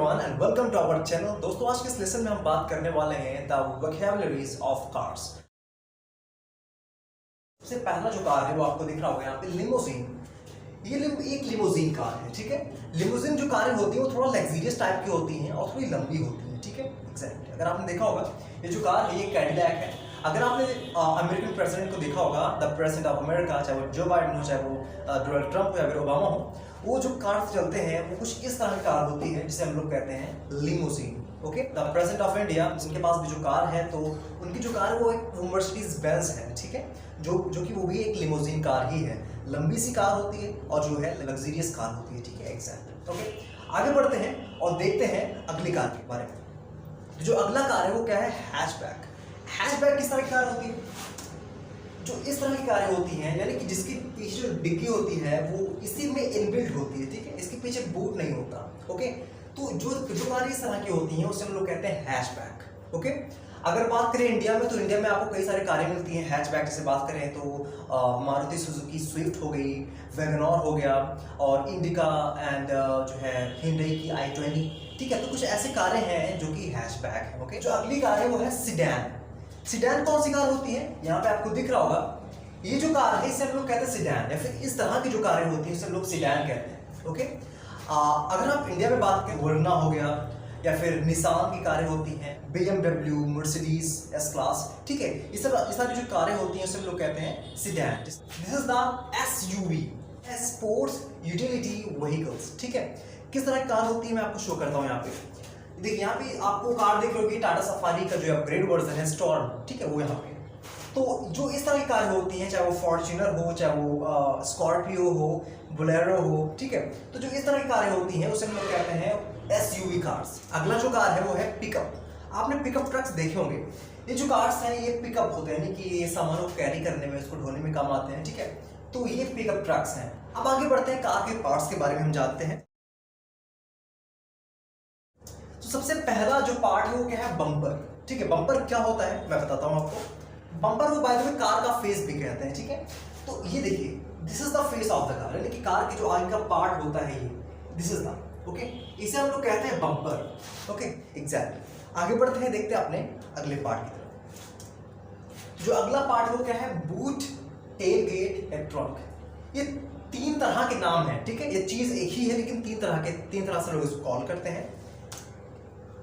Everyone and welcome to our channel. दोस्तों, आज के इस लेसन में हम बात करने वाले हैं द वोकैबुलरीज ऑफ कार्स। सबसे पहला जो कार है वो आपको दिख रहा होगा यहाँ पे लिमोजीन। ये एक लिमोजीन कार है, ठीक है। लिमोजीन जो कारें होती हैं वो थोड़ा लग्जरियस टाइप की होती हैं और थोड़ी लंबी होती हैं, ठीक है। एग्जैक्टली अगर आपने देखा होगा ये जो कार है ये कैडिलैक है। अगर आपने अमेरिकन प्रेसिडेंट को देखा होगा, द प्रेसिडेंट ऑफ अमेरिका, चाहे वो जो बाइडेन हो, चाहे वो डोनाल्ड ट्रंप हो या फिर ओबामा हो, वो जो कार चलते हैं वो कुछ इस तरह की कार होती है जिसे हम लोग कहते हैं limousine. Okay, the president of India, जिनके पास भी जो कार है तो उनकी जो कार है वो एक मर्सिडीज बेंज है, ठीक है, जो कि वो भी एक लिमोजीन कार ही है। लंबी सी कार होती है और जो है लग्जरियस कार होती है, ठीक है। एग्जैक्ट। ओके, आगे बढ़ते हैं और देखते हैं अगली कार के बारे में। जो अगला कार है वो क्या है? हैचबैक। हैचबैक किस तरह की कार होती है? जो इस तरह की कारें होती हैं, यानी कि जिसकी पीछे जो डिग्गी होती है वो इसी में इनबिल्ट होती है, ठीक है। इसके पीछे बूट नहीं होता। ओके, तो जो कारें इस तरह की होती हैं उसे हम लोग कहते हैं हैचबैक। ओके, अगर बात करें इंडिया में तो इंडिया में आपको कई सारी कारें मिलती हैं हैचबैक। जैसे बात करें तो मारुति सुजुकी स्विफ्ट हो गई, वैगनआर हो गया, और इंडिका एंड जो है हिंडई की i20, ठीक है। तो कुछ ऐसी कारें हैं जो कि हैचबैक है। ओके, जो अगली कार है वो है सिडैन। सिडैन कौन सी कार होती है? यहाँ पे आपको दिख रहा होगा ये जो कार है इसे हम लोग कहते हैं सिडैन, या फिर इस तरह की जो कारें होती हैं इसे हम लोग सिडैन कहते हैं। ओके, अगर आप इंडिया में बात करें, वर्ना हो गया या फिर निसान की कारें होती हैं, BMW, मर्सिडीज एस क्लास, ठीक है, इस तरह की जो कारें होती हैं उसे हम लोग कहते हैं sedan. This is the SUV, sports utility vehicles, ठीक है। किस तरह की कार होती है मैं आपको शो करता हूँ। यहाँ पे देखिए, यहाँ पे आपको कार देख रहे होगी टाटा सफारी का जो अपग्रेड वर्जन है स्टॉर्म, ठीक है, वो यहाँ पे। तो जो इस तरह की कार होती हैं, चाहे वो फॉर्च्यूनर हो, चाहे वो स्कॉर्पियो हो, बोलेरो हो, ठीक है, तो जो इस तरह की कारें होती हैं उसे हम लोग कहते हैं SUV कार्स। अगला जो कार है वो है पिकअप। आपने पिकअप ट्रक्स देखे होंगे। ये जो कार्स हैं ये पिकअप होते हैं, यानी कि ये सामानों को कैरी करने में, इसको ढोने में काम आते हैं, ठीक है। तो ये पिकअप ट्रक्स हैं। अब आगे बढ़ते हैं, कार के पार्ट्स के बारे में हम जानते हैं। तो सबसे पहला जो पार्ट है वो क्या है? बम्पर, ठीक है। बम्पर क्या होता है मैं बताता हूँ आपको। बम्पर को बाय द वे कार का फेस भी कहते हैं, ठीक है। तो ये देखिए, this is the face of the car, यानी कि कार के जो आगे का पार्ट होता है ये, दिस इज द, ओके, इसे हम लोग कहते हैं बम्पर। Okay, exactly. आगे बढ़ते हैं, देखते हैं अपने अगले पार्ट की तरफ। जो अगला पार्ट है वो क्या है? बूट, टेल गेट या ट्रंक। ये तीन तरह के नाम है, ठीक है। ये चीज एक ही है लेकिन तीन तरह से लोग इसको कॉल करते हैं।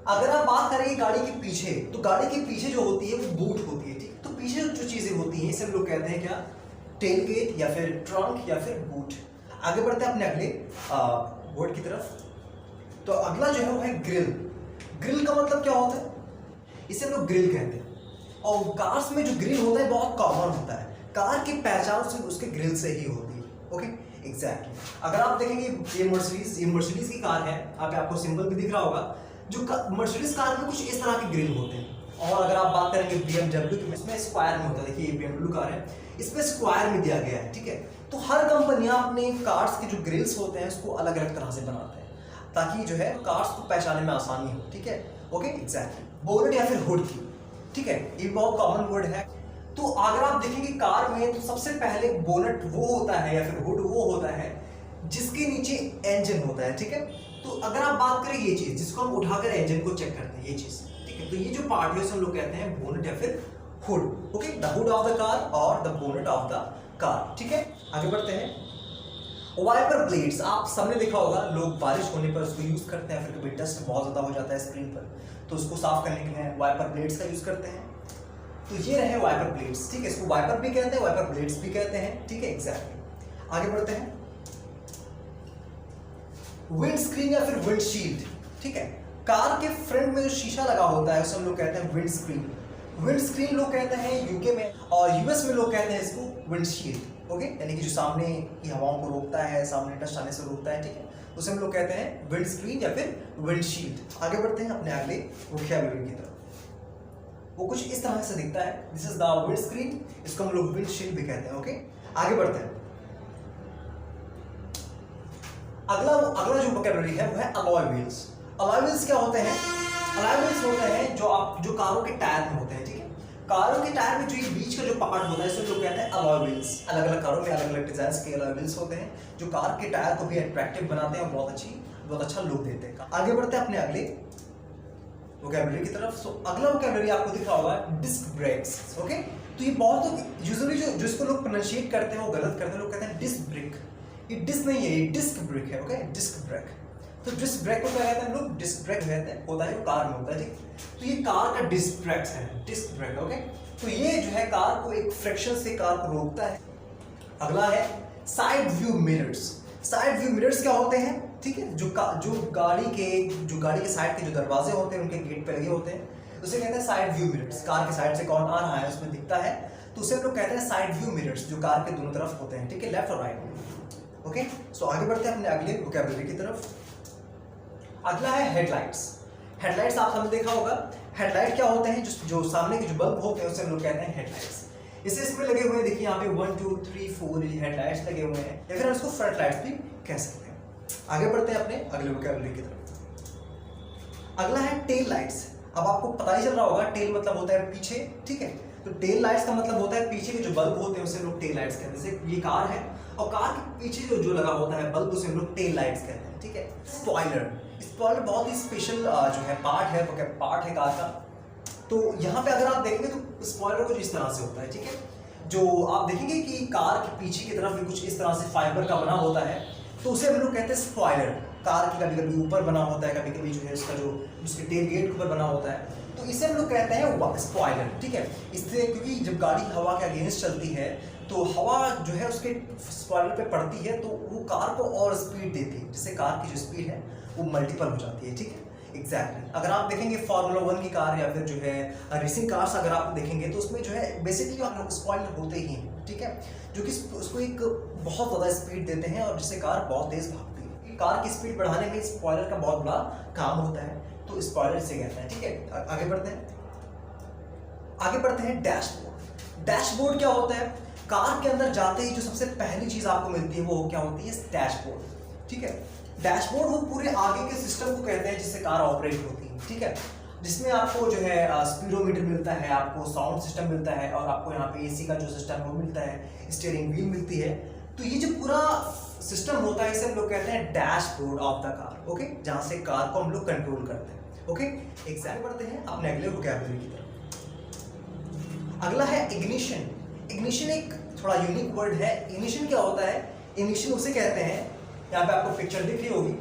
अगर आप बात करेंगे गाड़ी के पीछे, तो गाड़ी के पीछे जो होती है वो बूट होती है, ठीक। तो पीछे जो चीजें होती हैं इसे हम लोग कहते हैं क्या? टेल गेट या फिर ट्रंक या फिर बूट। आगे बढ़ते हैं अपने अगले वर्ड की तरफ। तो अगला जो है वो है ग्रिल। ग्रिल का मतलब क्या होता है? इसे हम लोग ग्रिल कहते हैं। और कार्स में जो ग्रिल होता है बहुत कॉमन होता है। कार की पहचान सिर्फ उसके ग्रिल से ही होती है। Okay, exactly. अगर आप देखेंगे ये मर्सिडीज की कार है, आपको सिंबल भी दिख रहा होगा। जो मर्सिडीज कार में कुछ इस तरह के ग्रिल होते हैं। और अगर आप बात करेंगे BMW की, इसमें स्क्वायर में होता है। देखिए ये BMW कार है, इसमें स्क्वायर में दिया गया है, ठीक है। तो हर कंपनियां अपने कार्स के जो ग्रिल्स होते हैं उसको अलग अलग तरह से बनाते हैं ताकि जो है कार्स को पहचानने में आसानी हो, ठीक है। Okay, exactly. बोनेट या फिर हुड की, ठीक है, ये बहुत कॉमन वर्ड है। तो अगर आप देखेंगे कार में तो सबसे पहले बोनेट वो होता है या फिर हुड वो होता है जिसके नीचे इंजन होता है, ठीक है। तो अगर आप बात करें ये चीज जिसको हम उठाकर इंजन को चेक करते हैं, ये चीज, ठीक है, तो ये जो पार्ट है उसे हम लोग कहते हैं बोनेट या फिर hood. Okay, the hood of the car और the bonnet of the car, ठीक है। आगे बढ़ते हैं। वाइपर ब्लेड्स, आप सबने देखा होगा, लोग बारिश होने पर उसको यूज करते हैं, फिर कभी डस्ट बहुत ज्यादा हो जाता है स्क्रीन पर, तो उसको साफ करने के लिए वाइपर ब्लेड्स का यूज करते हैं। तो ये रहे वाइपर ब्लेड्स, ठीक है। इसको वाइपर भी कहते हैं, वाइपर ब्लेड्स भी कहते हैं, ठीक है, एग्जैक्टली। आगे बढ़ते हैं। विंड स्क्रीन या फिर विंडशील्ड, ठीक है। कार के फ्रंट में जो शीशा लगा होता है उसे हम लोग कहते हैं विंड स्क्रीन। विंड स्क्रीन लोग कहते हैं यूके में, और यूएस में लोग कहते हैं इसको विंडशील्ड। ओके, यानी कि जो सामने की हवाओं को रोकता है, सामने डस्ट आने से रोकता है, ठीक है, उसे हम लोग कहते हैं विंड स्क्रीन या फिर विंडशील्ड। आगे बढ़ते हैं अपने अगले वोकैबुलरी की तरफ। वो कुछ इस तरह से दिखता है, this is the wind screen, इसको हम लोग विंडशील्ड भी कहते हैं। ओके, आगे बढ़ते हैं। अगला जो वोकैबुलरी है वो है अलॉय व्हील्स। अलॉय व्हील्स क्या होते हैं? अलॉय व्हील्स होते हैं जो कारों के टायर में होते हैं, ठीक है। कारों के टायर में जो ये बीच का जो पार्ट होता है इसे लोग कहते हैं अलॉय व्हील्स। अलग अलग कारों में अलग अलग डिजाइन के अलॉय व्हील्स होते हैं जो कार के टायर को भी अट्रैक्टिव बनाते हैं और बहुत अच्छी बहुत अच्छा लुक देते हैं। आगे बढ़ते हैं अपने अगले वोकैबुलरी की तरफ। सो अगला वोकैबुलरी आपको दिख रहा होगा डिस्क ब्रेक्स। ओके, तो ये बहुत यूजुअली जो जिसको लोग प्रोनाउंशिएट करते हैं वो गलत करते हैं, लोग कहते हैं डिस्क ब्रेक। ये डिस्क नहीं है, ये डिस्क ब्रेक है। Okay, disc brake. तो डिस्क ब्रेक को क्या कहते हैं लोग? डिस्क ब्रेक कहते हैं, होता है वो कार में होता है, ठीक। तो ये कार का डिस्क ब्रेक है, डिस्क ब्रेक। ओके, तो ये जो है कार को एक फ्रिक्शन से कार को रोकता है। अगला है side view mirrors. Side view mirrors क्या होते हैं? ठीक है, जो गाड़ी के साइड के जो दरवाजे होते हैं उनके गेट पे लगे होते हैं, उसे कहते हैं साइड व्यू मिरर्स। कार के साइड से कौन आ रहा है उसमें दिखता है, तो उसे हम लोग कहते हैं साइड व्यू मिरर्स, जो कार के दोनों तरफ होते हैं, ठीक है, लेफ्ट और राइट। ओके, सो आगे बढ़ते हैं अपने अगले वोकैबुलरी की तरफ। अगला है हेडलाइट्स। हेडलाइट्स आप सबने देखा होगा। हेडलाइट क्या होते हैं? जो सामने के जो बल्ब होते हैं उसे हम लोग कहते हैं हेडलाइट्स। इसे इसमें लगे हुए हैं, देखिए यहाँ पे 1 2 3 4 हेडलाइट्स लगे हुए हैं, या फिर हम इसको फ्रंट लाइट्स भी कह सकते हैं। आगे बढ़ते हैं अपने अगले वोकैबुलरी की तरफ। अगला है टेल लाइट्स। अब आपको पता ही चल रहा होगा, टेल मतलब होता है पीछे, ठीक है। तो टेल लाइट्स का मतलब होता है पीछे के जो बल्ब होते हैं उसे लोग टेल लाइट्स कहते हैं। जैसे ये कार है और कार के पीछे जो लगा होता है बल्ब, उसे हम लोग टेल लाइट्स कहते हैं, ठीक है। स्पॉइलर। स्पॉइलर बहुत ही स्पेशल जो है पार्ट है कार का। तो यहाँ पे अगर आप देखेंगे तो स्पॉइलर कुछ इस तरह से होता है, ठीक है। जो आप देखेंगे कि कार के पीछे की तरफ भी कुछ इस तरह से फाइबर का बना होता है, तो उसे हम लोग कहते हैं स्पॉइलर। कार की कभी कभी ऊपर बना होता है, कभी कभी जो है उसका जो उसके टेल गेट के ऊपर बना होता है, तो इसे हम लोग कहते हैं स्पॉइलर, ठीक है। इससे क्योंकि जब गाड़ी हवा के अगेंस्ट चलती है तो हवा जो है उसके स्पॉइलर पे पड़ती है, तो वो कार को और स्पीड देती है, जिससे कार की जो स्पीड है वो मल्टीपल हो जाती है, ठीक है। एग्जैक्टली अगर आप देखेंगे फार्मूला 1 की कार या फिर जो है रेसिंग कार्स अगर आप देखेंगे तो उसमें जो है बेसिकली स्पॉइलर होते ही हैं, ठीक है, जो कि उसको एक बहुत ज़्यादा स्पीड देते हैं और जिससे कार बहुत तेज़ भागती है। कार की स्पीड बढ़ाने में स्पॉइलर का बहुत बड़ा काम होता है, तो स्पॉइलर से कहते हैं, ठीक है। आगे बढ़ते हैं डैशबोर्ड। डैशबोर्ड क्या होता है? कार के अंदर जाते ही जो सबसे पहली चीज़ आपको मिलती है वो क्या होती है? डैशबोर्ड, ठीक है। डैशबोर्ड वो पूरे आगे के सिस्टम को कहते हैं जिससे कार ऑपरेट होती है, ठीक है, जिसमें आपको जो है स्पीडोमीटर मिलता है, आपको साउंड सिस्टम मिलता है और आपको यहाँ पे एसी का जो सिस्टम है वो मिलता है, स्टीयरिंग व्हील मिलती है। तो ये जो पूरा सिस्टम होता है इसे हम लोग कहते हैं dashboard of the car. Okay, जहाँ से कार को हम लोग कंट्रोल करते हैं। ओके, एग्जाम्पल बढ़ते हैं अपने अगले वोकैबुलरी की तरफ। अगला है इग्निशन। इग्निशन एक थोड़ा यूनिक वर्ड है। इग्निशन क्या होता है? इग्निशन उसे कहते हैं, यहाँ पे आपको पिक्चर दिख रही होगी,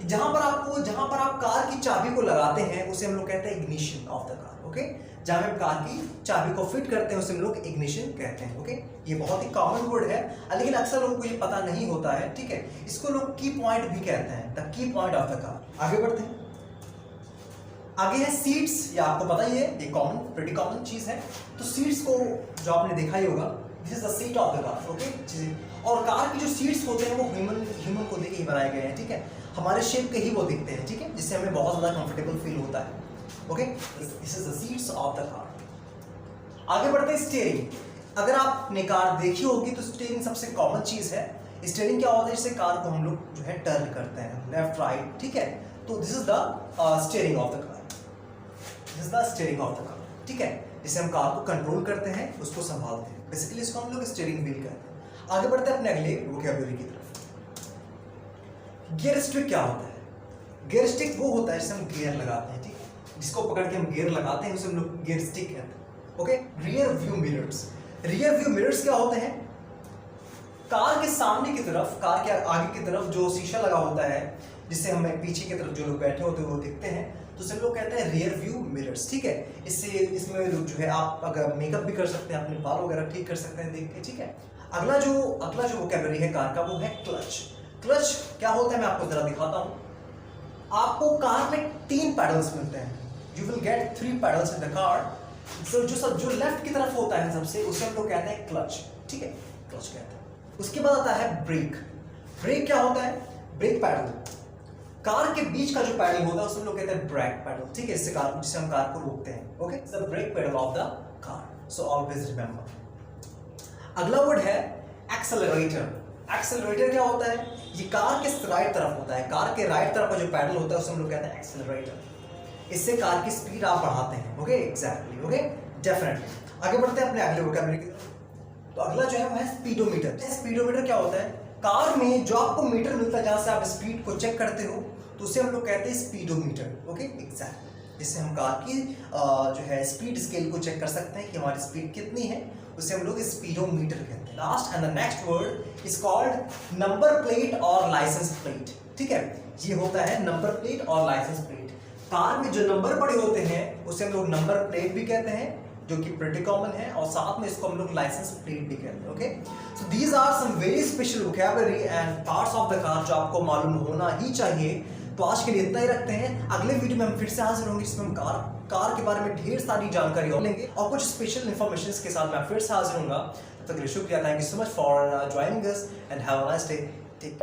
जहां पर आप कार की चाबी को लगाते हैं उसे हम लोग कहते हैं ignition of the car. Okay, जहां हम कार की चाबी को फिट करते हैं उसे हम लोग इग्निशन कहते हैं। ओके, ये बहुत ही कॉमन वर्ड है, लेकिन अक्सर लोगों को ये पता नहीं होता है, ठीक है। इसको लोग की पॉइंट भी कहते हैं, the key point of the car. आगे बढ़ते हैं। आगे है सीट्स। ये आपको पता ही है, ये प्रीटी कॉमन चीज है। तो सीट्स को जो आपने देखा ही होगा, this is the seat of the car. Okay, और कार की जो सीट्स होते हैं वो ह्यूमन को देके ही बनाए गए हैं, ठीक है, हमारे शेप के ही वो दिखते हैं, ठीक है, जिससे हमें बहुत ज़्यादा कंफर्टेबल फील होता है। Okay, this is the seats of the car. आगे बढ़ते हैं स्टीयरिंग। अगर आपने कार देखी होगी तो स्टीयरिंग सबसे कॉमन चीज़ है। स्टीयरिंग क्या होता है? जिससे कार को हम लोग जो है टर्न करते हैं लेफ्ट राइट, ठीक है। तो this is the steering of the car. This is the steering of the car, ठीक है, जिससे हम कार को कंट्रोल करते हैं, उसको संभालते हैं। बेसिकली इसको हम लोग स्टीयरिंग व्हील कहते हैं। आगे बढ़ते हैं अपने अगले वोकैबुलरी की तरफ। गियर स्टिक क्या होता है? गियर स्टिक वो होता है जिससे हम गियर लगाते हैं, ठीक है, जिसको पकड़ के हम गियर लगाते हैं उसे हम लोग गियर स्टिक कहते हैं। Okay, rear view mirrors. Rear view mirrors क्या होते हैं? कार के सामने की तरफ, कार के आगे की तरफ जो शीशा लगा होता है, जिससे हमें पीछे की तरफ जो लोग बैठे होते हैं वो दिखते हैं, तो उसे लोग कहते हैं रियर व्यू मिरर्स, ठीक है। इसमें जो है आप अगर मेकअप भी कर सकते हैं, अपने बाल वगैरह ठीक कर सकते हैं देख के, ठीक है। अगला जो वोकैबुलरी है कार का वो है क्लच। क्लच क्या होता है मैं आपको जरा दिखाता हूँ। आपको कार में 3 पैडल्स मिलते हैं। You will get 3 paddles in the car. तो जो लेफ्ट की तरफ होता है सबसे, उसे हम लोग कहते हैं क्लच, ठीक है, क्लच कहते हैं। उसके बाद आता है ब्रेक। ब्रेक क्या होता है? Brake pedal. कार के बीच का जो पैडल होता है उसे हम लोग कहते हैं ब्रेक पैडल, ठीक है, जिससे हम कार को रोकते हैं। Okay, the brake pedal of the car, so always remember. अगला वर्ड है एक्सेलरेटर। एक्सेलरेटर क्या होता है? ये कार के राइट तरफ होता है। कार के राइट तरफ का जो पैडल होता है उसे हम लोग कहते हैं एक्सेलरेटर। इससे कार की स्पीड आप बढ़ाते हैं। Okay, exactly, okay, definitely. आगे बढ़ते हैं अपने अगले वोकैबुलरी की तरफ। तो अगला जो है वो है स्पीडोमीटर। स्पीडोमीटर क्या होता है? कार में जो आपको मीटर मिलता है जहां से आप स्पीड को चेक करते हो, तो उसे हम लोग कहते हैं स्पीडोमीटर। Okay, exactly. जिससे हम कार की जो है स्पीड स्केल को चेक कर सकते हैं कि हमारी स्पीड कितनी है, उसे हम लोग स्पीडोमीटर कहते हैं। Last and the next word is called number plate और लाइसेंस प्लेट। ठीक है, ये होता है नंबर प्लेट और लाइसेंस प्लेट। कार में जो नंबर पड़े होते हैं उसे हम लोग नंबर प्लेट भी कहते हैं, जो कि प्रीटी कॉमन है, और साथ में इसको हम लोग लाइसेंस प्लेट भी कहते हैं। Okay, so these are some very special vocabulary and parts of the car जो आपको मालूम होना ही चाहिए। तो आज के लिए इतना ही रखते हैं। अगले वीडियो में हम फिर से हाजिर होंगे, जिसमें हम कार के बारे में ढेर सारी जानकारी और लेंगे और कुछ स्पेशल इन्फॉर्मेशन के साथ मैं फिर से हाजिर होंगे। तब तक के लिए शुक्रिया। Thank you so much for joining us and have a nice day. Take